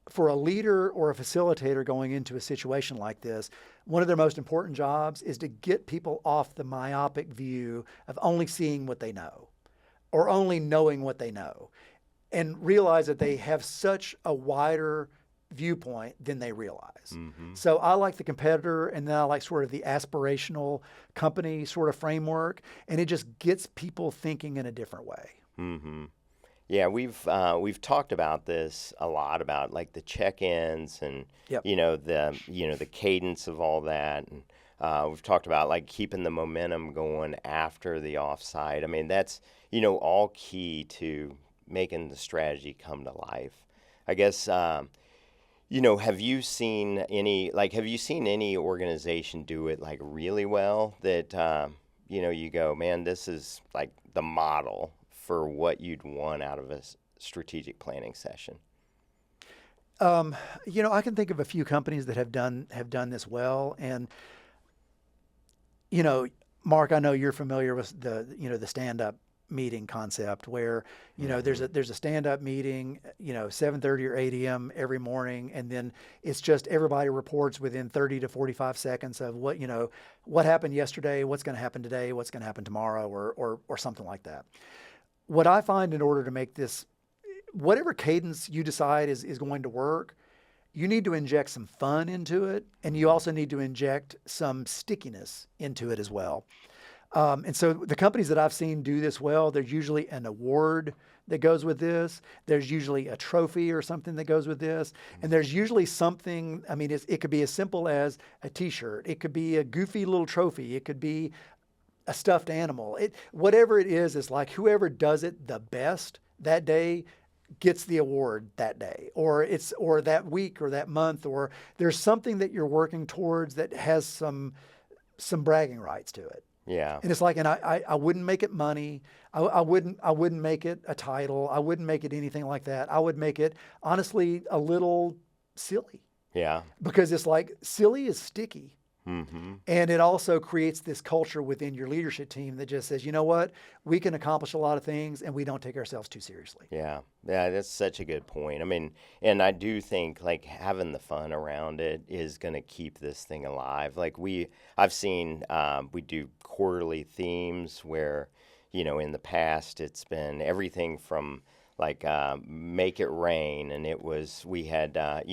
for a leader or a facilitator going into a situation like this, one of their most important jobs is to get people off the myopic view of only seeing what they know or only knowing what they know and realize that they have such a wider viewpoint than they realize. Mm-hmm. So I like the competitor, and then I like sort of the aspirational company sort of framework, and it just gets people thinking in a different way. Mm-hmm. Yeah, we've talked about this a lot, about like the check-ins and Yep. the cadence of all that, and we've talked about like keeping the momentum going after the offsite. I mean, that's all key to making the strategy come to life. I guess have you seen any organization do it like really well that you go, man, this is like the model for what you'd want out of a strategic planning session? I can think of a few companies that have done this well, and Mark, I know you're familiar with the stand-up meeting concept where there's a stand-up meeting 7:30 or 8 a.m. every morning, and then it's just everybody reports within 30 to 45 seconds of what happened yesterday, what's going to happen today, what's going to happen tomorrow, or something like that. What I find, in order to make this, whatever cadence you decide is going to work, you need to inject some fun into it, and you also need to inject some stickiness into it as well. And so the companies that I've seen do this well, there's usually an award that goes with this. There's usually a trophy or something that goes with this. And there's usually something, I mean, it could be as simple as a T-shirt. It could be a goofy little trophy. It could be a stuffed animal. Whatever it is like whoever does it the best that day gets the award that day, or that week or that month, or there's something that you're working towards that has some bragging rights to it. Yeah. And it's like, and I wouldn't make it money. I wouldn't make it a title. I wouldn't make it anything like that. I would make it, honestly, a little silly. Yeah. Because it's like, silly is sticky. Mm-hmm. And it also creates this culture within your leadership team that just says, you know what, we can accomplish a lot of things and we don't take ourselves too seriously. Yeah, that's such a good point. I mean, and I do think like having the fun around it is going to keep this thing alive. Like I've seen, we do quarterly themes where, in the past it's been everything from like make it rain, and we had a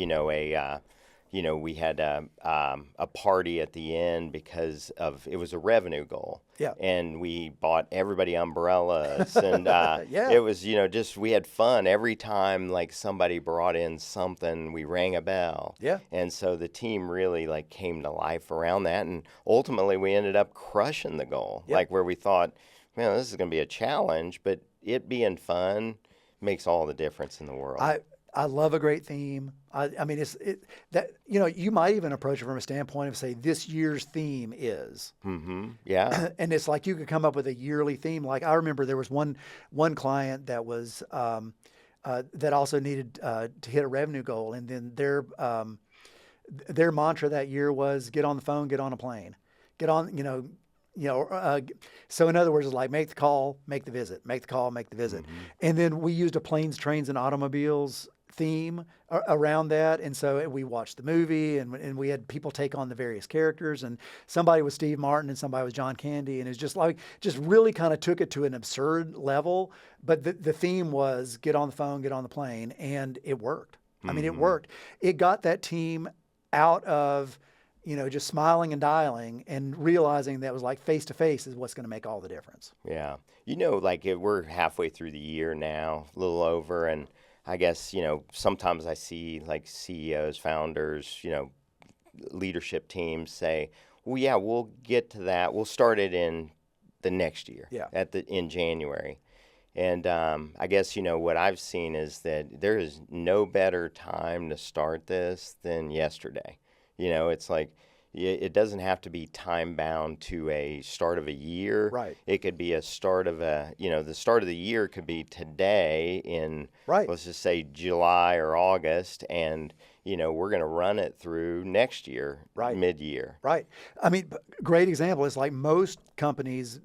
party at the end because it was a revenue goal. Yeah. And we bought everybody umbrellas, and Yeah. it was, just we had fun every time like somebody brought in something, we rang a bell. Yeah. And so the team really like came to life around that, and ultimately we ended up crushing the goal. Yep. Like where we thought, man, this is going to be a challenge, but it being fun makes all the difference in the world. I love a great theme. I mean, that, you know, you might even approach it from a standpoint of, say, this year's theme is. Mm-hmm. Yeah. And it's like you could come up with a yearly theme. Like I remember there was one client that was that also needed to hit a revenue goal, and then their mantra that year was get on the phone, get on a plane, get on, so in other words, it's like make the call, make the visit, make the call, make the visit. Mm-hmm. And then we used a planes, trains, and automobiles theme around that. And so we watched the movie, and we had people take on the various characters, and somebody was Steve Martin and somebody was John Candy. And it's just really kind of took it to an absurd level. But the theme was get on the phone, get on the plane. And it worked. I mean, it worked. It got that team out of, just smiling and dialing and realizing that was like face to face is what's going to make all the difference. Yeah. Like we're halfway through the year now, a little over. And I guess, sometimes I see like CEOs, founders, leadership teams say, well, yeah, we'll get to that. We'll start it in the next year in January. And I guess, what I've seen is that there is no better time to start this than yesterday. It's like it doesn't have to be time bound to a start of a year. Right. It could be a start of the start of the year could be today in, let's just say July or August. And, we're going to run it through next year, mid-year. Right. I mean, great example is like most companies,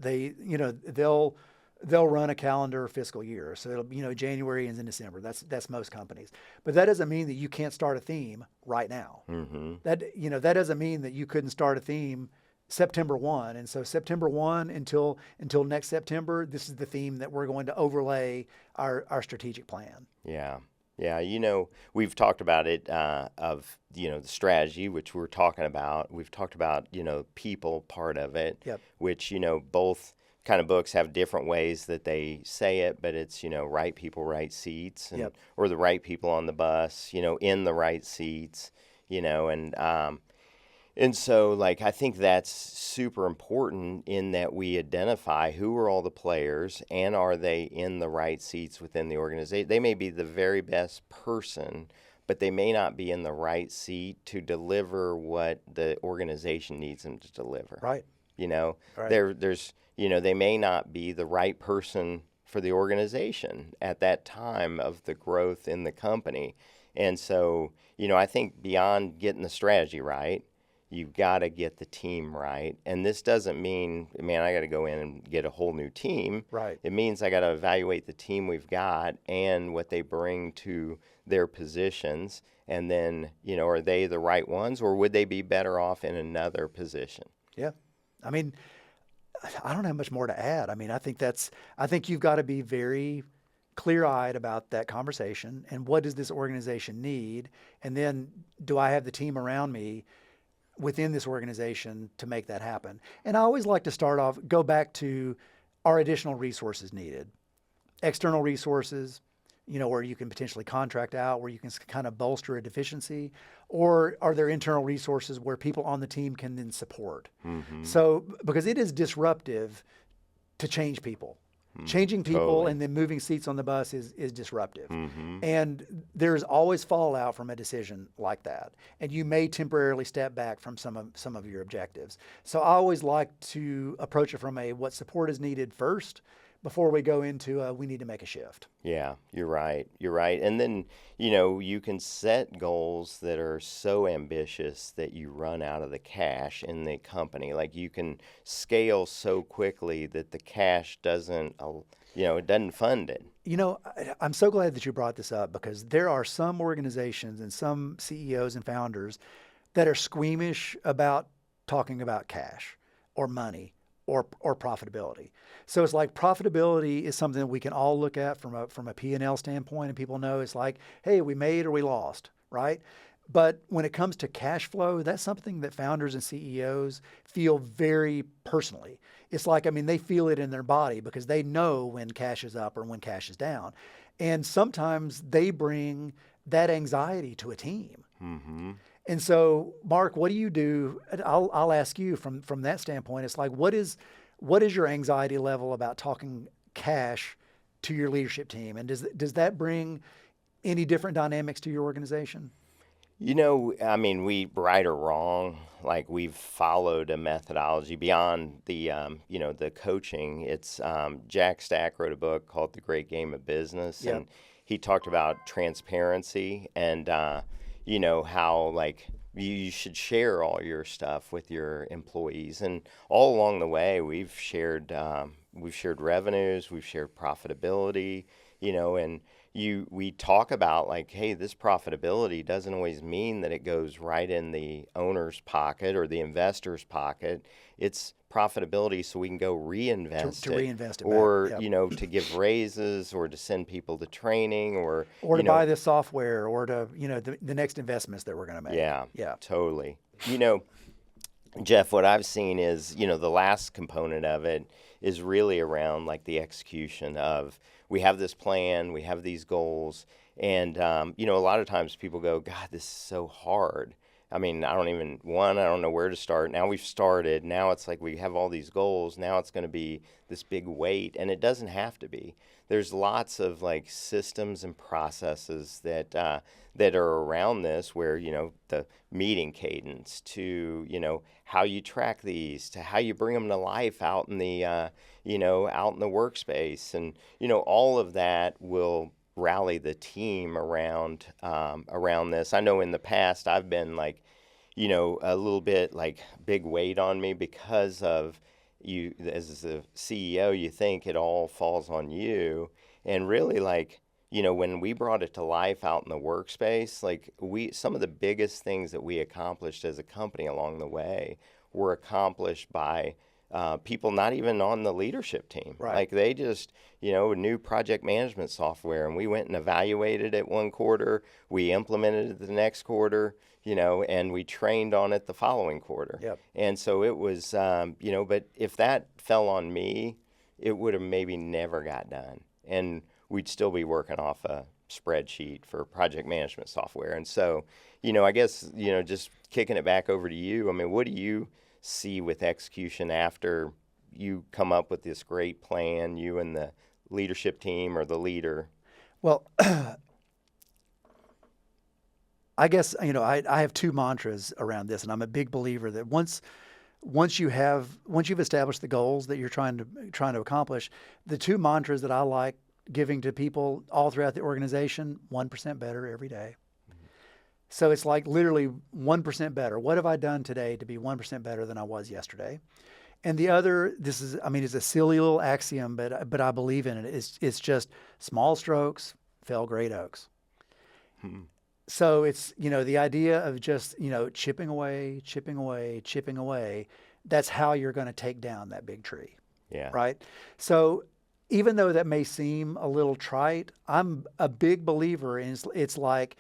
they'll run a calendar fiscal year. So it'll, January ends in December. That's most companies. But that doesn't mean that you can't start a theme right now. Mm-hmm. That doesn't mean that you couldn't start a theme September 1. And so September 1 until next September, this is the theme that we're going to overlay our strategic plan. Yeah. Yeah. We've talked about it the strategy, which we're talking about. We've talked about, people part of it, which, both kind of books have different ways that they say it, but it's, right people, right seats, and, or the right people on the bus, in the right seats, and so like, I think that's super important in that we identify who are all the players and are they in the right seats within the organization. They may be the very best person, but they may not be in the right seat to deliver what the organization needs them to deliver. Right. There's they may not be the right person for the organization at that time of the growth in the company. And so, I think beyond getting the strategy right, you've got to get the team right. And this doesn't mean, man, I got to go in and get a whole new team. Right. It means I got to evaluate the team we've got and what they bring to their positions. And then, are they the right ones, or would they be better off in another position? Yeah. I mean, I don't have much more to add. I mean, I think you've got to be very clear-eyed about that conversation and what does this organization need? And then do I have the team around me within this organization to make that happen? And I always like to go back to our additional resources needed. External resources, where you can potentially contract out, where you can kind of bolster a deficiency, or are there internal resources where people on the team can then support? Mm-hmm. So, because it is disruptive to change people. Mm-hmm. Changing people Totally. and then moving seats on the bus is disruptive. Mm-hmm. And there's always fallout from a decision like that. And you may temporarily step back from some of your objectives. So I always like to approach it from what support is needed first, before we go into we need to make a shift. Yeah, you're right. And then, you can set goals that are so ambitious that you run out of the cash in the company. Like you can scale so quickly that the cash doesn't, it doesn't fund it. I'm so glad that you brought this up, because there are some organizations and some CEOs and founders that are squeamish about talking about cash or money or profitability. So it's like profitability is something that we can all look at from a P&L standpoint, and people know it's like, hey, we made or we lost, right? But when it comes to cash flow, that's something that founders and CEOs feel very personally. It's like, they feel it in their body because they know when cash is up or when cash is down. And sometimes they bring that anxiety to a team. Mm-hmm. And so, Mark, what do you do? I'll ask you from that standpoint. It's like, what is your anxiety level about talking cash to your leadership team? And does that bring any different dynamics to your organization? You know, I mean, we right or wrong, like we've followed a methodology beyond the, the coaching. It's Jack Stack wrote a book called The Great Game of Business, Yep. and he talked about transparency and, how like you should share all your stuff with your employees. And all along the way, we've shared revenues, we've shared profitability, and we talk about like, hey, this profitability doesn't always mean that it goes right in the owner's pocket or the investor's pocket. It's profitability so we can go reinvest To reinvest it back. or Yep. to give raises or to send people to training or Or to buy this software, or to, the next investments that we're going to make. Yeah, Yeah. totally. Jeff, what I've seen is, the last component of it is really around like the execution of, we have this plan, we have these goals, and, a lot of times people go, God, this is so hard. I mean, I don't know where to start. Now we've started. Now it's like we have all these goals. Now it's going to be this big weight, and it doesn't have to be. There's lots of like systems and processes that are around this, where the meeting cadence to how you track these, to how you bring them to life out in the out in the workspace, and all of that will rally the team around this. I know in the past I've been like, a little bit like big weight on me because of you as the CEO. You think it all falls on you, and really like when we brought it to life out in the workspace, like some of the biggest things that we accomplished as a company along the way were accomplished by people not even on the leadership team. Right. Like they just, new project management software, and we went and evaluated it one quarter, we implemented it the next quarter, and we trained on it the following quarter. Yep. And so it was, but if that fell on me, it would have maybe never got done. And we'd still be working off a spreadsheet for project management software. And so, I guess, just kicking it back over to you, I mean, what do you see with execution after you come up with this great plan, you and the leadership team or the leader? Well, I guess, I have two mantras around this, and I'm a big believer that once you've established the goals that you're trying to accomplish, the two mantras that I like giving to people all throughout the organization: 1% better every day. Mm-hmm. So it's like literally 1% better. What have I done today to be 1% better than I was yesterday? And the other, it's a silly little axiom, but I believe in it. It's just small strokes fell great oaks. Hmm. So it's, the idea of just, chipping away. That's how you're going to take down that big tree. Yeah. Right. So even though that may seem a little trite, I'm a big believer in it's like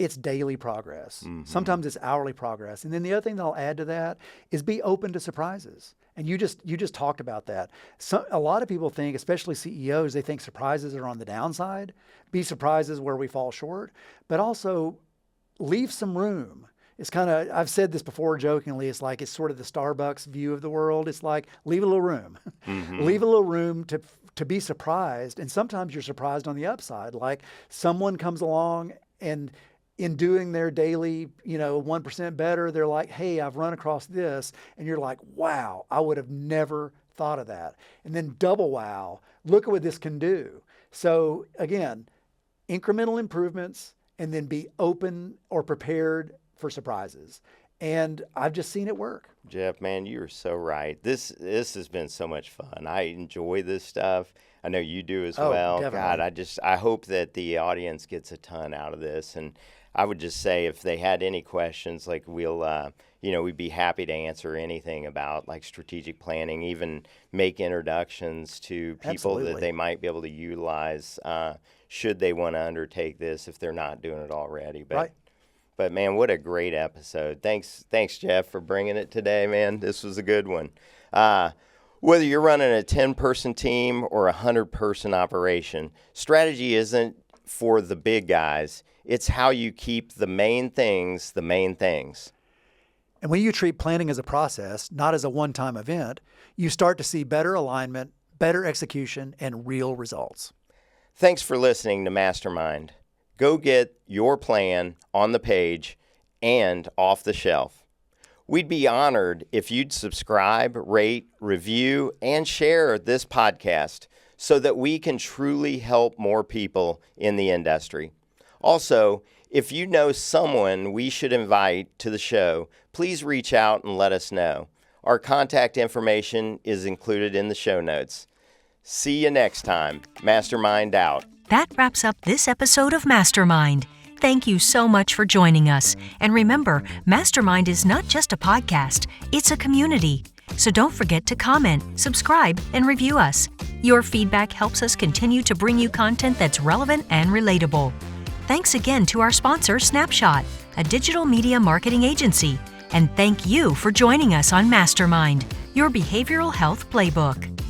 it's daily progress. Mm-hmm. Sometimes it's hourly progress. And then the other thing that I'll add to that is be open to surprises. And you just talked about that. So a lot of people think, especially CEOs, they think surprises are on the downside. Be surprises where we fall short, but also leave some room. It's kind of, I've said this before jokingly, it's like it's sort of the Starbucks view of the world. It's like leave a little room. Mm-hmm. Leave a little room to be surprised. And sometimes you're surprised on the upside. Like someone comes along and in doing their daily, 1% better, they're like, hey, I've run across this. And you're like, wow, I would have never thought of that. And then double wow, look at what this can do. So again, incremental improvements, and then be open or prepared for surprises. And I've just seen it work. Jeff, man, you're so right. This has been so much fun. I enjoy this stuff. I know you do as well. Definitely. God, I hope that the audience gets a ton out of this. And I would just say if they had any questions, like we'd be happy to answer anything about like strategic planning, even make introductions to people Absolutely. that they might be able to utilize should they want to undertake this if they're not doing it already. Right. But man, what a great episode. Thanks, Jeff, for bringing it today, man. This was a good one. Whether you're running a 10-person team or a 100-person operation, strategy isn't for the big guys. It's how you keep the main things the main things. And when you treat planning as a process, not as a one-time event, you start to see better alignment, better execution, and real results. Thanks for listening to MasterMined. Go get your plan on the page and off the shelf. We'd be honored if you'd subscribe, rate, review, and share this podcast so that we can truly help more people in the industry. Also, if you know someone we should invite to the show, please reach out and let us know. Our contact information is included in the show notes. See you next time. MasterMined out. That wraps up this episode of MasterMined. Thank you so much for joining us. And remember, MasterMined is not just a podcast, it's a community. So don't forget to comment, subscribe, and review us. Your feedback helps us continue to bring you content that's relevant and relatable. Thanks again to our sponsor, Snapshot, a digital media marketing agency. And thank you for joining us on MasterMined, your behavioral health playbook.